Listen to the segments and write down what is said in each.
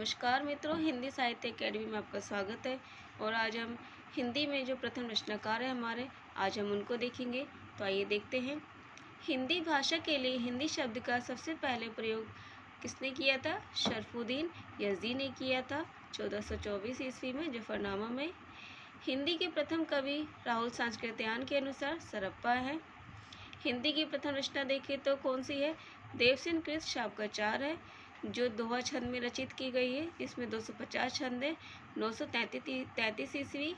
नमस्कार मित्रों, हिंदी साहित्य अकेडमी में आपका स्वागत है। और आज हम हिंदी में जो प्रथम रचनाकार है हमारे, आज हम उनको देखेंगे। तो आइए देखते हैं। हिंदी भाषा के लिए हिंदी शब्द का सबसे पहले प्रयोग किसने किया था? शरफुद्दीन यज़दी ने किया था 1424 ईस्वी में जफरनामा में। हिंदी के प्रथम कवि राहुल सांस्कृत्यायन के अनुसार सरप्पा है। हिंदी की प्रथम रचना देखें तो कौन सी है? देवसेन कृत शापकाचार है, जो दोहा छंद में रचित की गई है। इसमें 250 छंद है। 933 ईस्वी।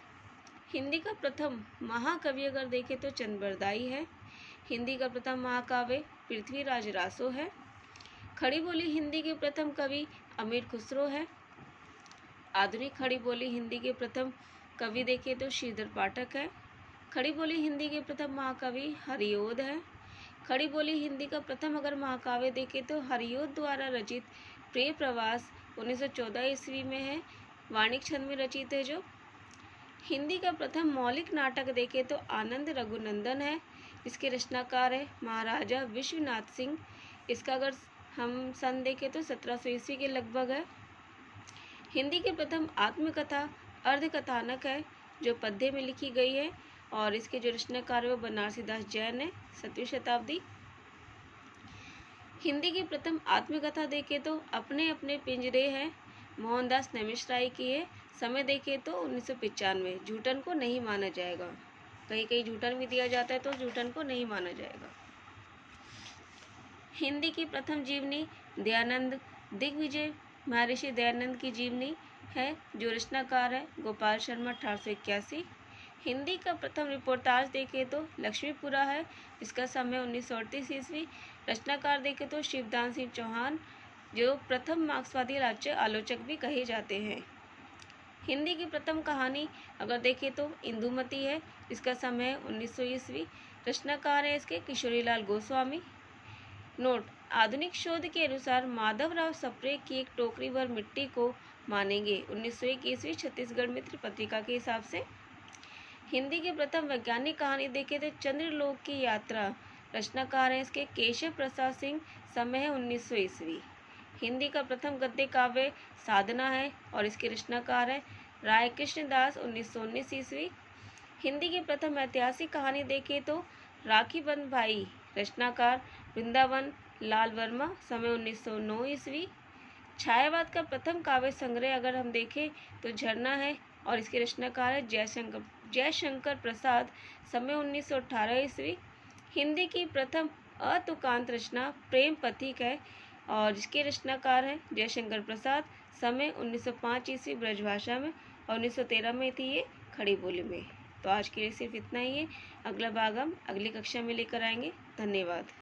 हिंदी का प्रथम महाकवि अगर देखें तो चंद्रबरदाई है। हिंदी का प्रथम महाकाव्य पृथ्वीराज रासो है। खड़ी बोली हिंदी के प्रथम कवि अमीर खुसरो है। आधुनिक खड़ी बोली हिंदी के प्रथम कवि देखें तो श्रीधर पाठक है। खड़ी बोली हिंदी के प्रथम महाकवि हरिओद है। खड़ी बोली हिंदी का प्रथम अगर महाकाव्य देखें तो हरिओद द्वारा रचित प्रिय प्रवास 1914 ईस्वी में है। वाणिक छंद में रचित है जो। हिंदी का प्रथम मौलिक नाटक देखें तो आनंद रघुनंदन है। इसके रचनाकार है महाराजा विश्वनाथ सिंह। इसका अगर हम सन देखें तो 1700 ईस्वी के लगभग है। हिंदी के प्रथम आत्मकथा अर्धकथानक है, जो पद्य में लिखी गई है। और इसके जो रचनाकार है वो बनारसी दास जैन है, 7वीं शताब्दी। हिंदी की प्रथम आत्मकथा देखें तो अपने अपने पिंजरे है, मोहनदास नैमिषारण्य की है। समय देखें तो 1995। झूठन को नहीं माना जाएगा। कहीं कहीं झूठन भी दिया जाता है तो झूठन को नहीं माना जाएगा। हिंदी की प्रथम जीवनी दयानंद दिग्विजय महर्षि दयानंद की जीवनी है, जो रचनाकार है गोपाल शर्मा 1881। हिंदी का प्रथम रिपोर्टाज देखें तो लक्ष्मीपुरा है। इसका समय 1938 ईस्वी। रचनाकार देखें तो शिवदान सिंह चौहान, जो प्रथम मार्क्सवादी राज्य आलोचक भी कहे जाते हैं। हिंदी की प्रथम कहानी अगर देखें तो इंदुमती है। इसका समय 1900 ईस्वी। रचनाकार है इसके किशोरीलाल गोस्वामी। नोट: आधुनिक शोध के अनुसार माधवराव सप्रे की एक टोकरी भर मिट्टी को मानेंगे 1901 ईस्वी छत्तीसगढ़ मित्र पत्रिका के हिसाब से। हिंदी की प्रथम वैज्ञानिक कहानी देखें तो चंद्रलोक की यात्रा। रचनाकार है इसके केशव प्रसाद सिंह। समय है 1900 ईस्वी। हिंदी का प्रथम गद्य काव्य साधना है, और इसके रचनाकार है राय कृष्णदास 1919 ईस्वी। हिंदी की प्रथम ऐतिहासिक कहानी देखें तो राखी बंध भाई। रचनाकार वृंदावन लाल वर्मा। समय 1909 ईस्वी। छायावाद का प्रथम काव्य संग्रह अगर हम देखें तो झरना है, और इसके रचनाकार है जयशंकर प्रसाद। समय 1918 ईस्वी। हिंदी की प्रथम अतुकांत रचना प्रेम पथिक है, और इसके रचनाकार हैं जयशंकर प्रसाद। समय 1905 ईस्वी ब्रजभाषा में, और 1913 में थी ये खड़ी बोली में। तो आज के लिए सिर्फ इतना ही है। अगला भाग हम अगली कक्षा में लेकर आएंगे। धन्यवाद।